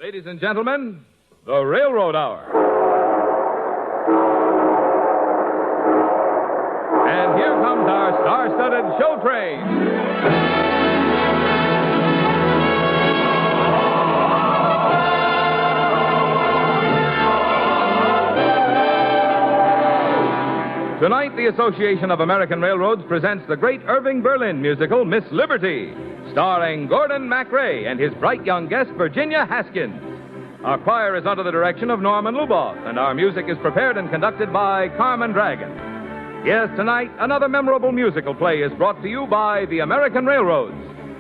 Ladies and gentlemen, the Railroad Hour. And here comes our star-studded show train. Tonight, the Association of American Railroads presents the great Irving Berlin musical, Miss Liberty, starring Gordon MacRae and his bright young guest, Virginia Haskins. Our choir is under the direction of Norman Luboff, and our music is prepared and conducted by Carmen Dragon. Yes, tonight, another memorable musical play is brought to you by the American Railroads,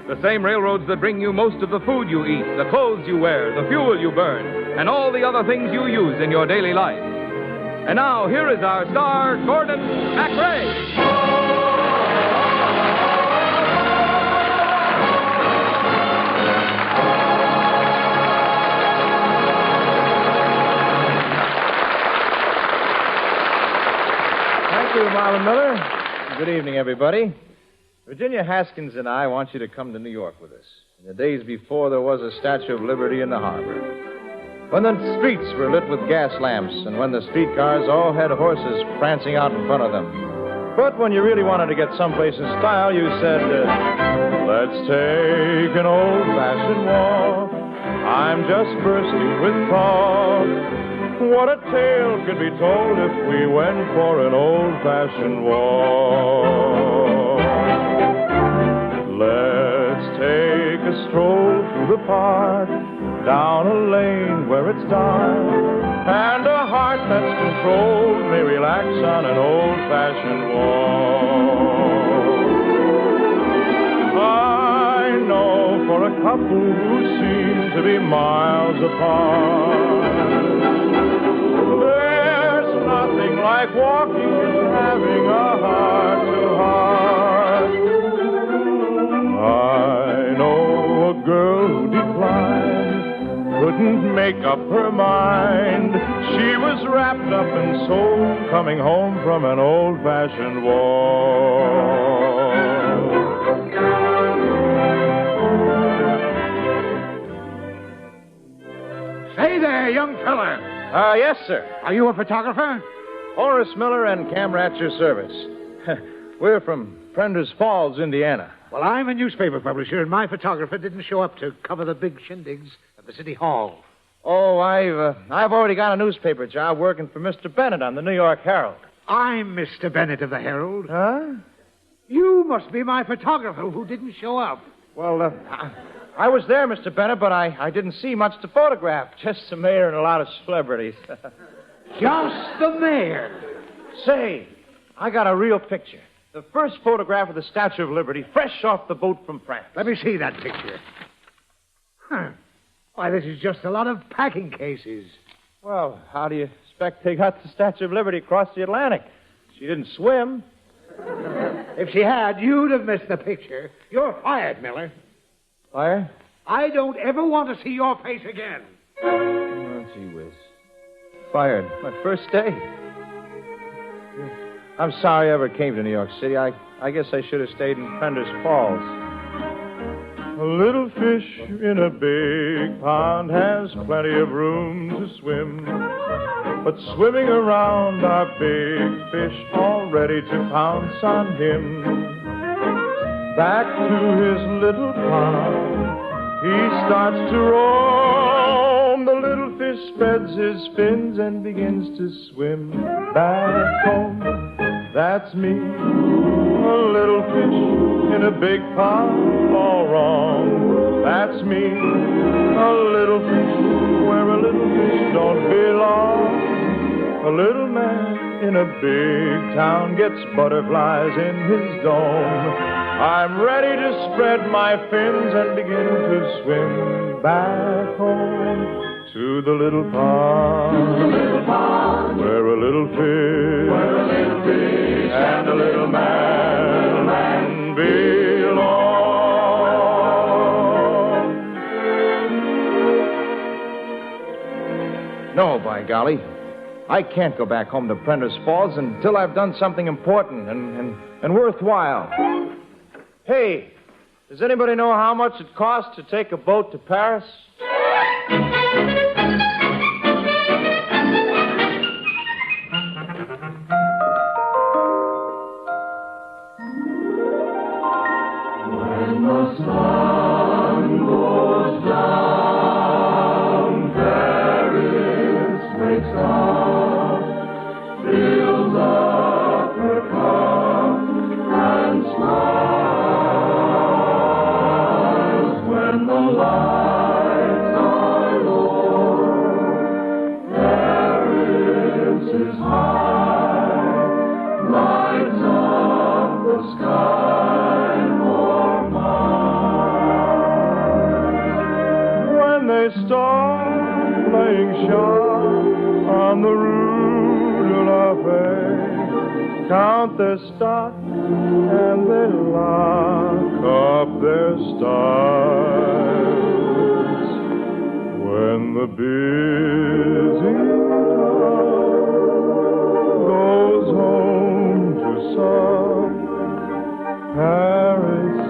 the same railroads that bring you most of the food you eat, the clothes you wear, the fuel you burn, and all the other things you use in your daily life. And now, here is our star, Gordon MacRae. Thank you, Marlon Miller. Good evening, everybody. Virginia Haskins and I want you to come to New York with us. In the days before there was a Statue of Liberty in the harbor. When the streets were lit with gas lamps, and when the streetcars all had horses prancing out in front of them. But when you really wanted to get someplace in style, you said, let's take an old-fashioned walk. I'm just bursting with talk. What a tale could be told if we went for an old-fashioned walk. Let's take a stroll through the park, down a lane where it's dark, and a heart that's controlled may relax on an old-fashioned walk. I know for a couple who seem to be miles apart, there's nothing like walking and having a heart-to-heart. I know a girl who declined, couldn't make up her mind. She was wrapped up in soul, coming home from an old-fashioned walk. Say there, young fella. Yes, sir. Are you a photographer? Horace Miller and camera at your service. We're from Prender's Falls, Indiana. Well, I'm a newspaper publisher, and my photographer didn't show up to cover the big shindigs at the City Hall. Oh, I've already got a newspaper job working for Mr. Bennett on the New York Herald. I'm Mr. Bennett of the Herald. Huh? You must be my photographer who didn't show up. Well, I was there, Mr. Bennett, but I didn't see much to photograph. Just the mayor and a lot of celebrities. Just the mayor. Say, I got a real picture. The first photograph of the Statue of Liberty, fresh off the boat from France. Let me see that picture. Huh. Why, this is just a lot of packing cases. Well, how do you expect they got the Statue of Liberty across the Atlantic? She didn't swim. If she had, you'd have missed the picture. You're fired, Miller. Fired? I don't ever want to see your face again. Oh, gee whiz. Fired. My first day. I'm sorry I ever came to New York City. I guess I should have stayed in Prender's Falls. A little fish in a big pond has plenty of room to swim. But swimming around are big fish all ready to pounce on him. Back to his little pond, he starts to roam. The little fish spreads his fins and begins to swim back home. That's me, a little fish in a big pond, all wrong. That's me, a little fish where a little fish don't belong. A little man in a big town gets butterflies in his dome. I'm ready to spread my fins and begin to swim back home. To the little pond, where a little fish, and a little man belong. No, by golly. I can't go back home to Prender's Falls until I've done something important and worthwhile. Hey, does anybody know how much it costs to take a boat to Paris? Count their stock and they lock up their styles. When the busy town goes home to sup, Paris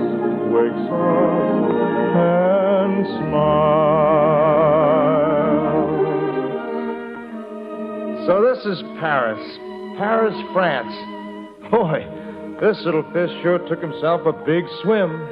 wakes up and smiles. So this is Paris. Paris, France. Boy, this little fish sure took himself a big swim.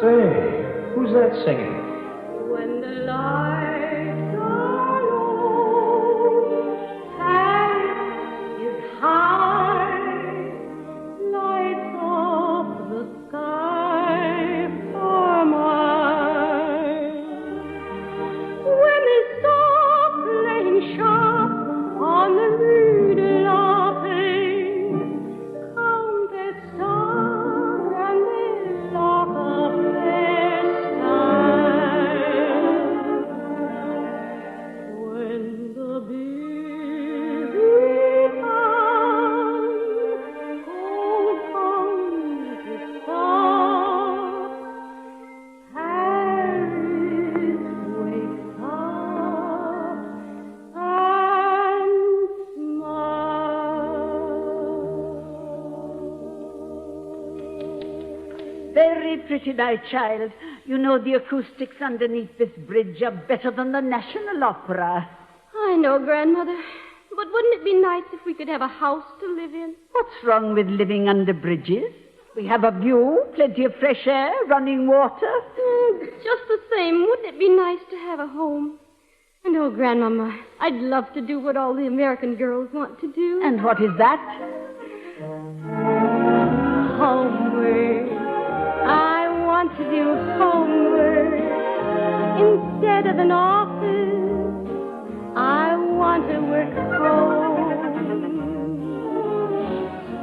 Say, who's that singing? When the lights are low, Paris is high, lights up the sky for mine. When they stop playing sharp on the Rue de la Paix, count their stars and they lock up their style. When the busy town goes home to stop, Paris wakes up and smiles. Very pretty night, child. You know the acoustics underneath this bridge are better than the National Opera. I know, Grandmother. But wouldn't it be nice if we could have a house to live in? What's wrong with living under bridges? We have a view, plenty of fresh air, running water. Just the same, wouldn't it be nice to have a home? And oh, Grandmama, I'd love to do what all the American girls want to do. And what is that? Homework. I want to do homework. Instead of an office, I want to work home.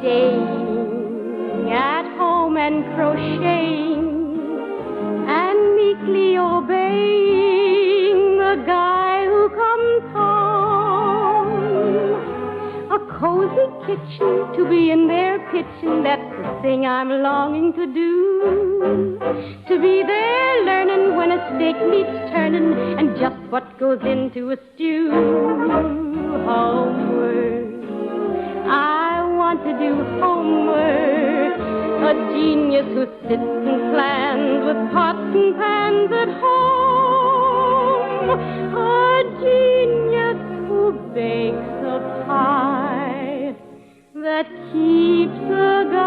Staying at home and crocheting and meekly obeying the guy who comes home. A cozy kitchen to be in their kitchen, that's the thing I'm longing to do. To be there learning when a steak needs turning and just what goes into a stew. Homework. I want to do homework. A genius who sits and plans with pots and pans at home. A genius who bakes a pie that keeps the guy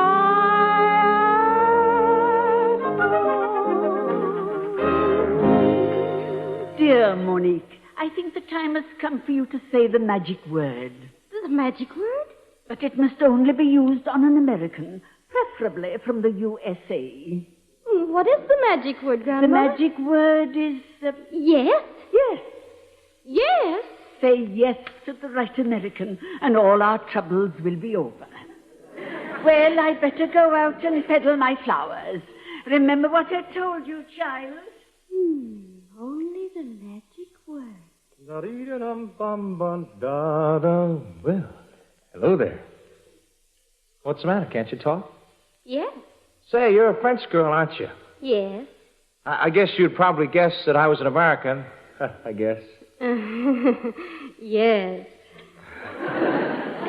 at home. Dear Monique, I think the time has come for you to say the magic word. The magic word? But it must only be used on an American, preferably from the USA. What is the magic word, The Grandma? magic word is... Yes? yes. Yes? Say yes to the right American, and all our troubles will be over. Well, I'd better go out and peddle my flowers. Remember what I told you, child? Only the magic word. Da-dee-da-dum-bum-bum-da-da. Well, hello there. What's the matter? Can't you talk? Yes? Say, you're a French girl, aren't you? Yes. I guess you'd probably guess that I was an American. I guess. Yes.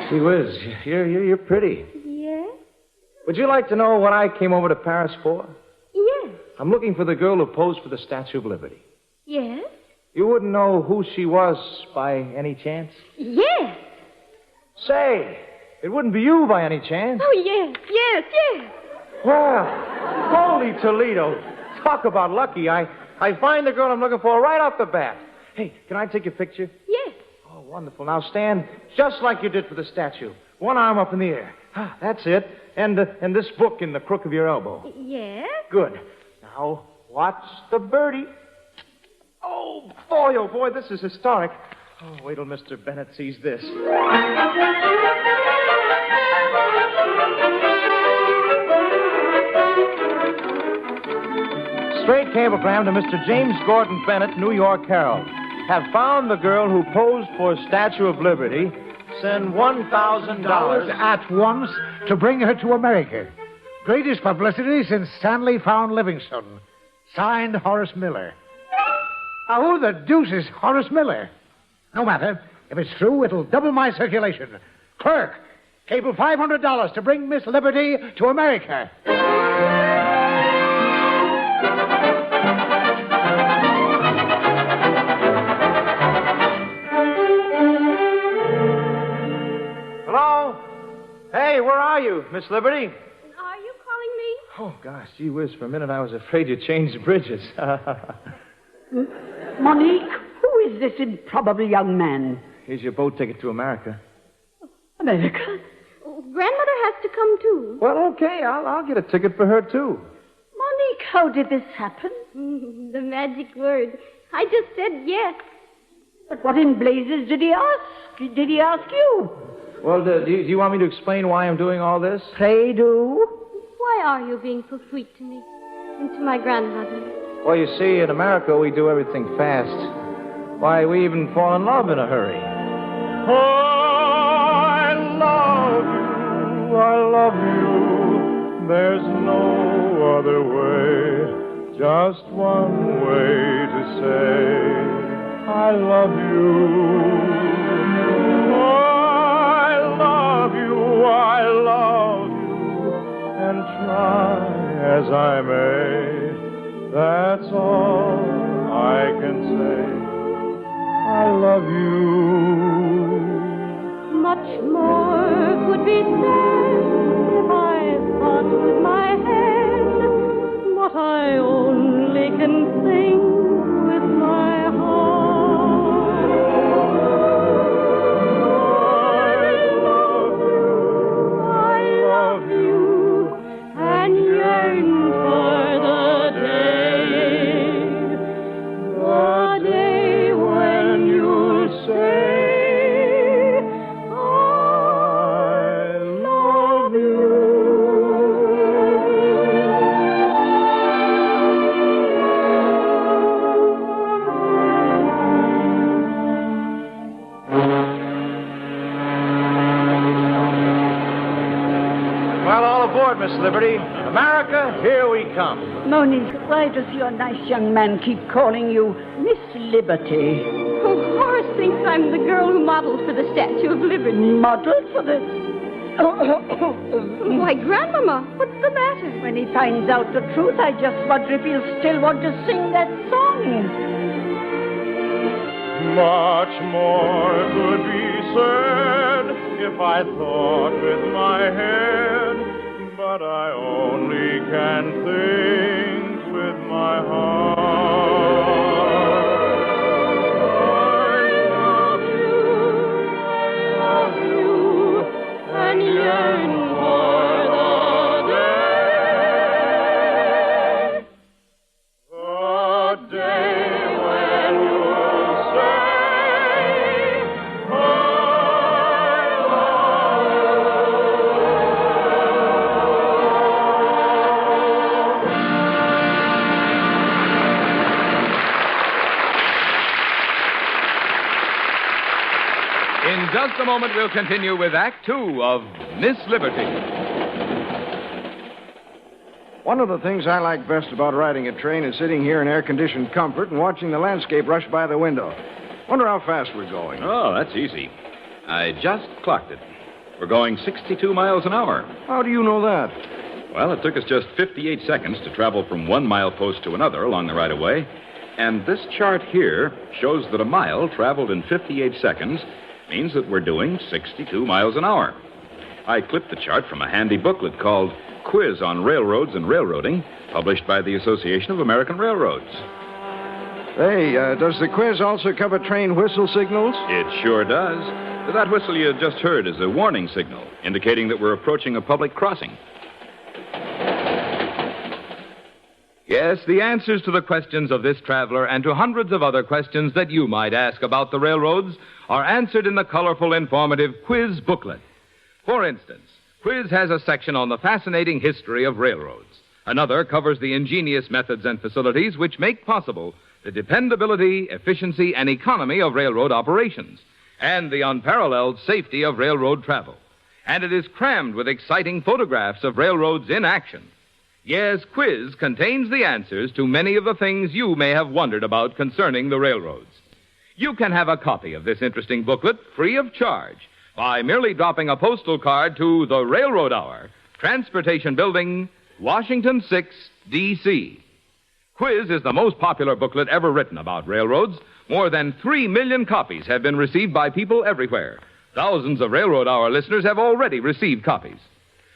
Gee whiz, you're pretty. Yes? Would you like to know what I came over to Paris for? Yes. I'm looking for the girl who posed for the Statue of Liberty. Yes? You wouldn't know who she was by any chance? Yes. Say, it wouldn't be you by any chance. Oh, yes, yes, yes. Well, holy Toledo. Talk about lucky. I find the girl I'm looking for right off the bat. Hey, can I take your picture? Yes. Oh, wonderful. Now stand just like you did for the statue. One arm up in the air. Ah, that's it. And this book in the crook of your elbow. Yes? Good. Now, watch the birdie. Oh, boy, this is historic. Oh, wait till Mr. Bennett sees this. Straight cablegram to Mr. James Gordon Bennett, New York Herald. Have found the girl who posed for Statue of Liberty. Send $1,000 at once to bring her to America. Greatest publicity since Stanley found Livingstone. Signed, Horace Miller. Now, who the deuce is Horace Miller? No matter. If it's true, it'll double my circulation. Clerk, cable $500 to bring Miss Liberty to America. Hello? Hey, where are you, Miss Liberty? Are you calling me? Oh, gosh, gee whiz, for a minute I was afraid you changed bridges. Monique, who is this improbable young man? Here's your boat ticket to America. America? Oh, Grandmother has to come, too. Well, okay, I'll get a ticket for her, too. Monique, how did this happen? The magic word. I just said yes. But what in blazes did he ask? Did he ask you? Well, do you want me to explain why I'm doing all this? Pray do. Why are you being so sweet to me and to my grandmother? Well, you see, in America, we do everything fast. Why, we even fall in love in a hurry. I love you. There's no other way. Just one way to say I love you. I love you, and try as I may, that's all I can say. I love you. Much more could be said if I thought with my head, but I only can think with my heart. Miss Liberty. America, here we come. Monique, why does your nice young man keep calling you Miss Liberty? Oh, Horace thinks I'm the girl who modeled for the Statue of Liberty. Modeled for the... Why, Grandmama, what's the matter? When he finds out the truth, I just wonder if he'll still want to sing that song. Much more could be said if I thought with my head, but I only can think with my heart. I love you, and yearn for the day when you'll say, I In just a moment, we'll continue with Act Two of Miss Liberty. One of the things I like best about riding a train is sitting here in air-conditioned comfort and watching the landscape rush by the window. Wonder how fast we're going. Oh, that's easy. I just clocked it. We're going 62 miles an hour. How do you know that? Well, it took us just 58 seconds to travel from one milepost to another along the right-of-way. And this chart here shows that a mile traveled in 58 seconds means that we're doing 62 miles an hour. I clipped the chart from a handy booklet called Quiz on Railroads and Railroading, published by the Association of American Railroads. Hey, does the quiz also cover train whistle signals? It sure does. That whistle you just heard is a warning signal, indicating that we're approaching a public crossing. Yes, the answers to the questions of this traveler and to hundreds of other questions that you might ask about the railroads are answered in the colorful, informative quiz booklet. For instance, Quiz has a section on the fascinating history of railroads. Another covers the ingenious methods and facilities which make possible the dependability, efficiency, and economy of railroad operations, and the unparalleled safety of railroad travel. And it is crammed with exciting photographs of railroads in action. Yes, Quiz contains the answers to many of the things you may have wondered about concerning the railroads. You can have a copy of this interesting booklet free of charge by merely dropping a postal card to the Railroad Hour, Transportation Building, Washington 6, D.C. Quiz is the most popular booklet ever written about railroads. More than 3 million copies have been received by people everywhere. Thousands of Railroad Hour listeners have already received copies.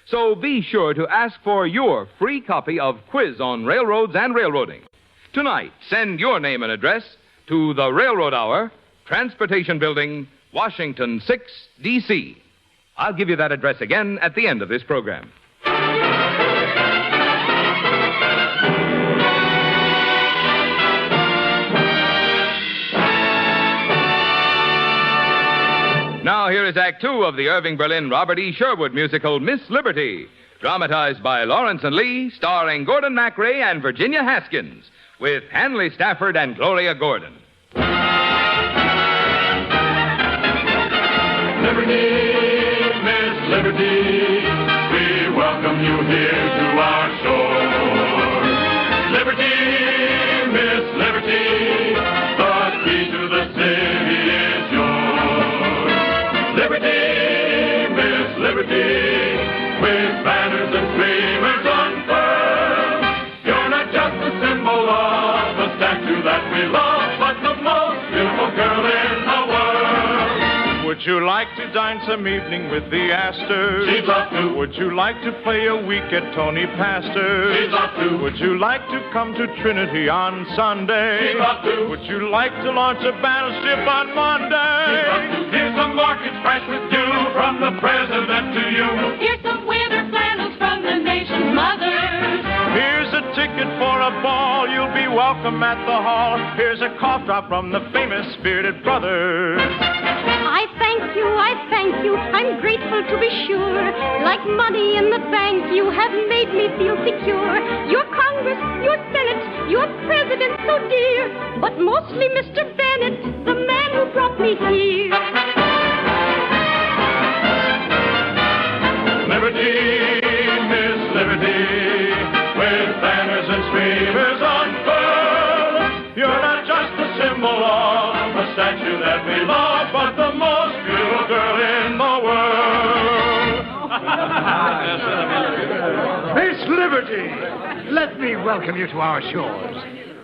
So be sure to ask for your free copy of Quiz on Railroads and Railroading. Tonight, send your name and address to the Railroad Hour, Transportation Building, Washington 6, D.C. I'll give you that address again at the end of this program. Now here is Act Two of the Irving Berlin Robert E. Sherwood musical Miss Liberty, dramatized by Lawrence and Lee, starring Gordon MacRae and Virginia Haskins, with Hanley Stafford and Gloria Gordon. Liberty, Miss Liberty, we welcome you here to our shore. Liberty, Miss Liberty, the key to the city is yours. Liberty, Miss Liberty, with banners and streamers unfurled. You're not just a symbol of a statue that we love, but the most beautiful girl in the world. Would you like to dine some evening with the Astors? She'd love to. Would you like to play a week at Tony Pastor's? She'd love to. Would you like to come to Trinity on Sunday? She'd love to. Would you like to launch a battleship on Monday? She'd love to. Here's some markets fresh with you, from the president to you. Here's some winter flannels from the nation's mothers. Here's a ticket for a ball. You'll be welcome at the hall. Here's a cough drop from the famous Spirited Brothers. I thank you, I'm grateful to be sure. Like money in the bank, you have made me feel secure. Your Congress, your Senate, your President so dear, but mostly Mr. Bennett, the man who brought me here. Liberty, Miss Liberty, with banners and streamers unfurled. You're not just a symbol of a statue that we love, but the most beautiful girl in the world. Miss Liberty, let me welcome you to our shores.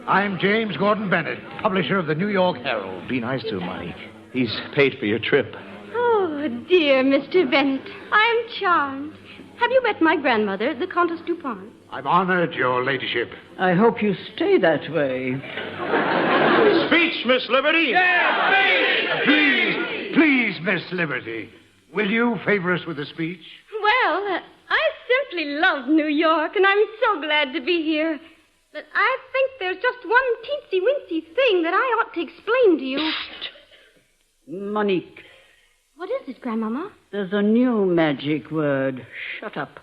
I'm James Gordon Bennett, publisher of the New York Herald. Be nice to him, Monty. He's paid for your trip. Oh, dear Mr. Bennett, I'm charmed. Have you met my grandmother, the Countess Dupont? I'm honored, your ladyship. I hope you stay that way. Speech, Miss Liberty! Please, Miss Liberty, will you favor us with a speech? Well, I simply love New York, and I'm so glad to be here. But I think there's just one teensy-weensy thing that I ought to explain to you. Monique, What is it, Grandmama? there's a new magic word. Shut up.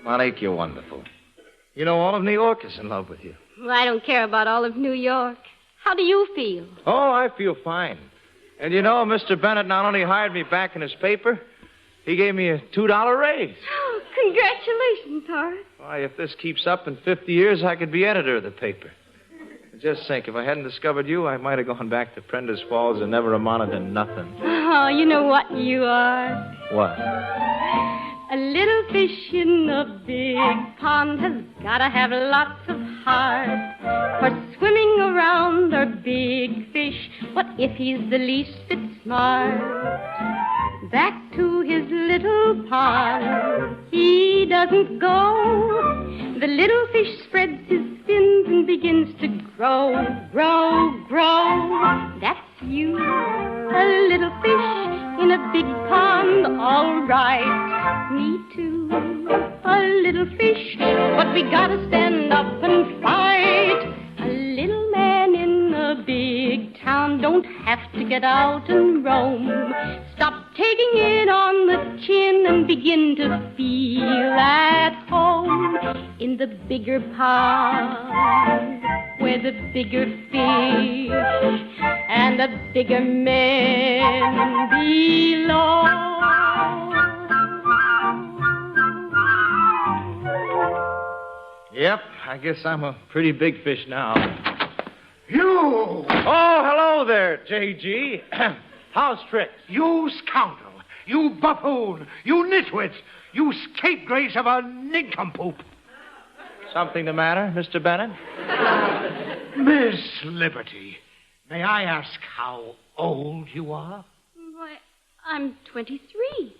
Monique, you're wonderful. You know, all of New York is in love with you. Well, I don't care about all of New York. How do you feel? Oh, I feel fine. And you know, Mr. Bennett not only hired me back in his paper, he gave me a $2 raise. Oh, congratulations, Horace. Why, if this keeps up in 50 years, I could be editor of the paper. Just think, if I hadn't discovered you, I might have gone back to Prentice Falls and never amounted to nothing. Oh, you know what you are? What? A little fish in a big pond has gotta have lots of heart. For swimming around are big fish. What if he's the least bit smart? Back to his little pond he doesn't go. The little fish spreads his fins and begins to grow, grow, grow. That's you, a little fish in a big pond, all right. Me too, a little fish, but we gotta stand up and fight. A little man in a big town don't have to get out and roam. Stop taking it on the chin and begin to feel at home in the bigger pond, where the bigger fish and the bigger men belong. Yep, I guess I'm a pretty big fish now. You! Oh, hello there, J.G. How's tricks? You scoundrel! You buffoon! You nitwit! You scapegrace of a nincompoop! Something the matter, Mr. Bennett? Miss Liberty, may I ask how old you are? Why, I'm 23.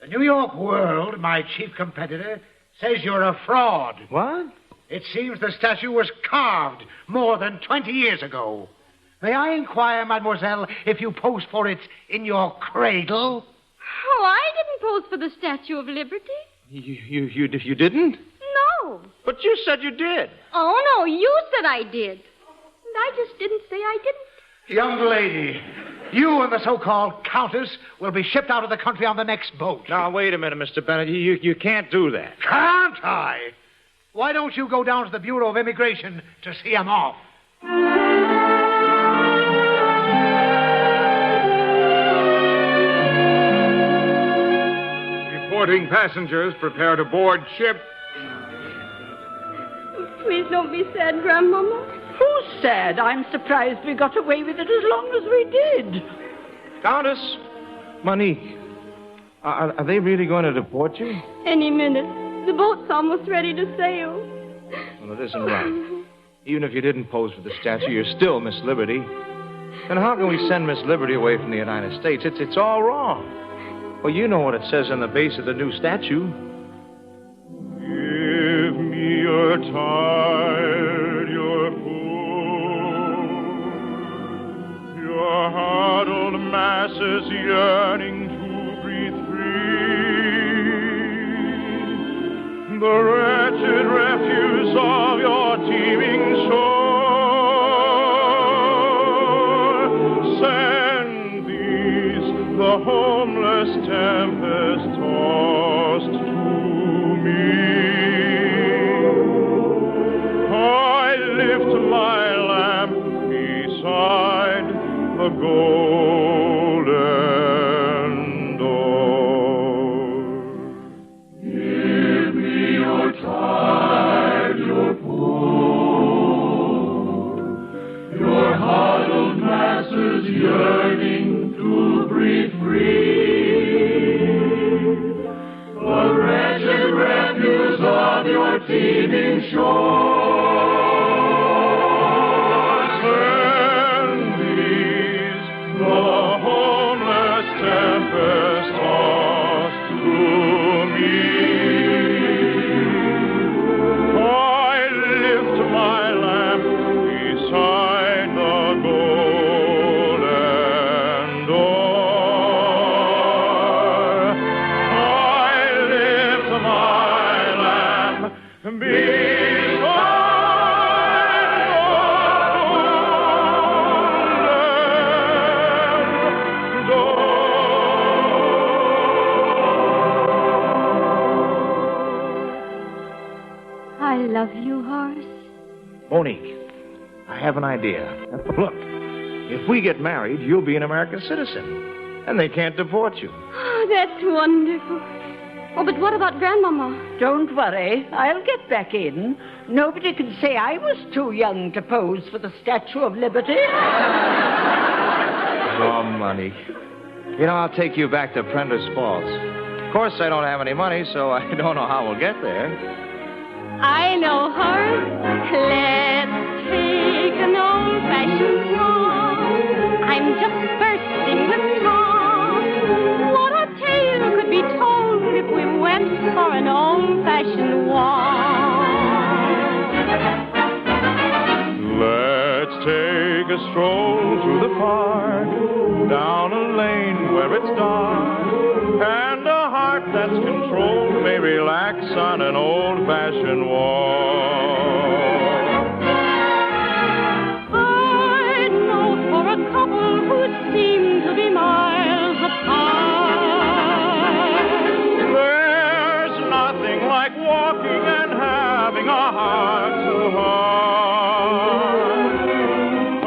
The New York World, my chief competitor, says you're a fraud. What? It seems the statue was carved more than 20 years ago. May I inquire, mademoiselle, if you posed for it in your cradle? Oh, I didn't pose for the Statue of Liberty. You didn't? No. But you said you did. Oh, no, you said I did. And I just didn't say I didn't. Young lady, you and the so-called countess will be shipped out of the country on the next boat. Now, wait a minute, Mr. Bennett. You can't do that. Can't I? Why don't you go down to the Bureau of Immigration to see him off? Reporting passengers, prepare to board ship. Please don't be sad, Grandmama. Who's sad? I'm surprised we got away with it as long as we did. Countess, Monique, are they really going to deport you? Any minute. The boat's almost ready to sail. Well, it isn't right. Even if you didn't pose for the statue, you're still Miss Liberty. And how can we send Miss Liberty away from the United States? It's all wrong. Well, you know what it says on the base of the new statue. Give me your tired, your full, your huddled masses yearning to breathe free, the wretched refuse of your teeming shore. Send these, the homeless tempest tossed to me. I lift my lamp beside the golden door. Give me your tide, your pool, your huddled masses yearning to breathe free, the wretched refuse of your teeming shore. Send these, the homeless tempest tossed to me. I lift my lamp beside the golden door. I lift my lamp beside the golden door. I love you, Horace. Monique, I have an idea. Look, if we get married, you'll be an American citizen, and they can't deport you. Oh, that's wonderful. Oh, but what about Grandmama? Don't worry. I'll get back in. Nobody can say I was too young to pose for the Statue of Liberty. Oh, Monique. You know, I'll take you back to Prender's Falls. Of course, I don't have any money, so I don't know how we'll get there. I know her. Let's take an old-fashioned walk. I'm just bursting with talk. What a tale could be told if we went for an old-fashioned walk. Let's take a stroll through the park, down a lane where it's dark, and a heart that's controlled may relax on an old-fashioned walk. I'd know for a couple who seem to be miles apart. There's nothing like walking and having a heart-to-heart.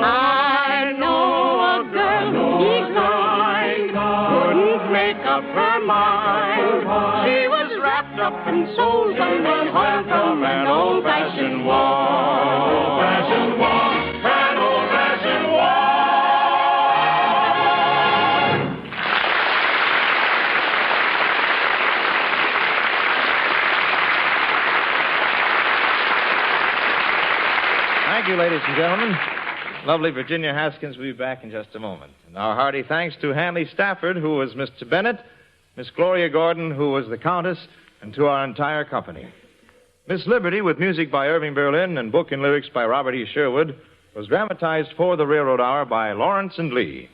I know a girl who'd be kind, couldn't make up her mind. She was wrapped up in souls and then hung from an old-fashioned walk. Old-fashioned walk, an old-fashioned walk. Thank you, ladies and gentlemen. Lovely Virginia Haskins will be back in just a moment. And our hearty thanks to Hanley Stafford, who was Mr. Bennett, Miss Gloria Gordon, who was the Countess, and to our entire company. Miss Liberty, with music by Irving Berlin and book and lyrics by Robert E. Sherwood, was dramatized for the Railroad Hour by Lawrence and Lee.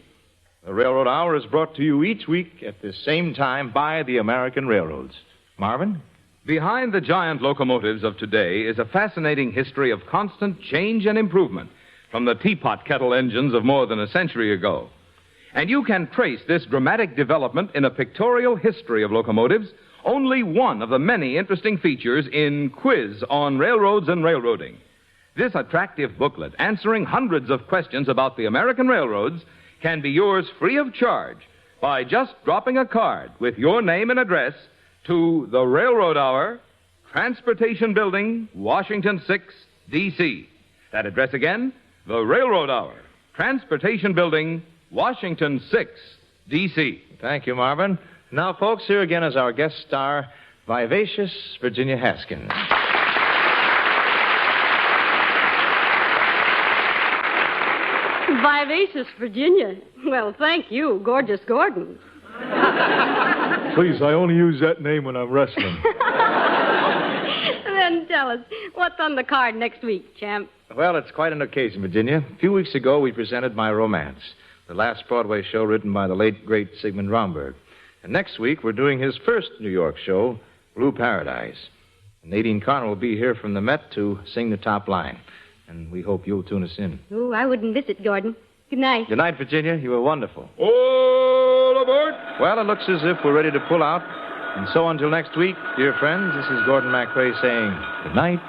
The Railroad Hour is brought to you each week at this same time by the American Railroads. Marvin? Behind the giant locomotives of today is a fascinating history of constant change and improvement from the teapot kettle engines of more than a century ago. And you can trace this dramatic development in a pictorial history of locomotives, only one of the many interesting features in Quiz on Railroads and Railroading. This attractive booklet, answering hundreds of questions about the American railroads, can be yours free of charge by just dropping a card with your name and address to the Railroad Hour, Transportation Building, Washington 6, D.C. That address again, the Railroad Hour, Transportation Building, Washington 6, D.C. Thank you, Marvin. Now, folks, here again is our guest star, vivacious Virginia Haskins. Vivacious Virginia. Well, thank you, Gorgeous Gordon. Please, I only use that name when I'm wrestling. Then tell us, what's on the card next week, champ? Well, it's quite an occasion, Virginia. A few weeks ago, we presented My Romance, the last Broadway show written by the late, great Sigmund Romberg. And next week, we're doing his first New York show, Blue Paradise. Nadine Carner will be here from the Met to sing the top line. And we hope you'll tune us in. Oh, I wouldn't miss it, Gordon. Good night. Good night, Virginia. You were wonderful. All aboard! Well, it looks as if we're ready to pull out. And so until next week, dear friends, this is Gordon MacRae saying good night.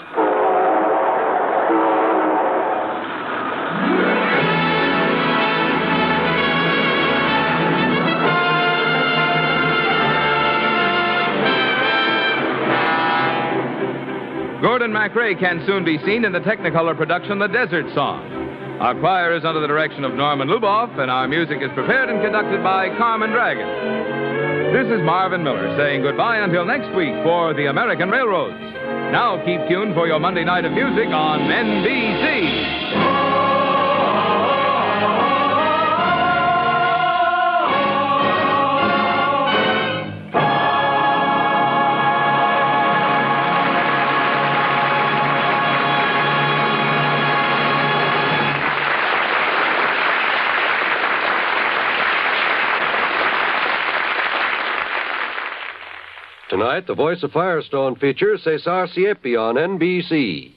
Gordon MacRae can soon be seen in the Technicolor production The Desert Song. Our choir is under the direction of Norman Luboff, and our music is prepared and conducted by Carmen Dragon. This is Marvin Miller saying goodbye until next week for the American Railroads. Now keep tuned for your Monday night of music on NBC. Tonight, the Voice of Firestone features Cesar Siepi on NBC.